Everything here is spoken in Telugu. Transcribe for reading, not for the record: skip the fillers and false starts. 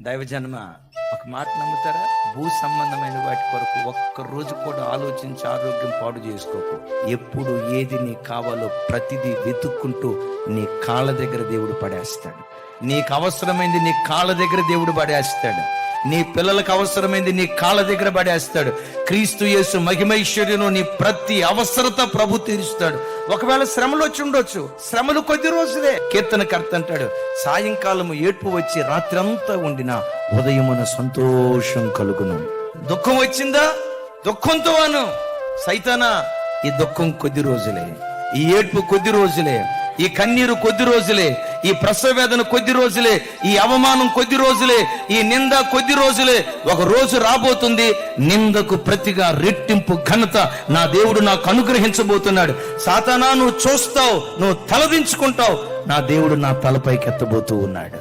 దైవజన్మ ఒక మాట నమ్ముతారా? భూ సంబంధమైన వాటి కొరకు ఒక్క రోజు కూడా ఆలోచించి ఆరోగ్యం పాడు చేసుకోకు. ఎప్పుడు ఏది నీకు కావాలో ప్రతిదీ వెతుక్కుంటూ నీ కాళ్ళ దగ్గర దేవుడు పడేస్తాడు. నీకు అవసరమైంది నీ కాళ్ళ దగ్గర దేవుడు పడేస్తాడు. నీ పిల్లలకు అవసరమైంది నీ కాళ్ళ దగ్గర పడేస్తాడు. క్రీస్తు యేసు మహిమైశ్వర్యను నీ ప్రతి అవసరత ప్రభు తీరుస్తాడు. ఒకవేళ శ్రమలు వచ్చి ఉండొచ్చు, శ్రమలు కొద్ది రోజులే. కీర్తనకర్త అంటాడు, సాయంకాలము ఏడ్పు వచ్చి రాత్రి అంతా ఉండినా ఉదయమున సంతోషం కలుగును. దుఃఖం వచ్చిందా? దుఃఖంతో అను, సైతానా ఈ దుఃఖం కొద్ది రోజులే, ఈ ఏడ్పు కొద్ది రోజులే, ఈ కన్నీరు కొద్ది రోజులే, ఈ ప్రసవ వేదన కొద్ది రోజులే, ఈ అవమానం కొద్ది రోజులే, ఈ నింద కొద్ది రోజులే. ఒక రోజు రాబోతుంది, నిందకు ప్రతిగా రెట్టింపు ఘనత నా దేవుడు నాకు అనుగ్రహించబోతున్నాడు. సాతానా నువ్వు చూస్తావు, నువ్వు తలదించుకుంటావు, నా దేవుడు నా తలపైకి ఎత్తబోతూ ఉన్నాడు.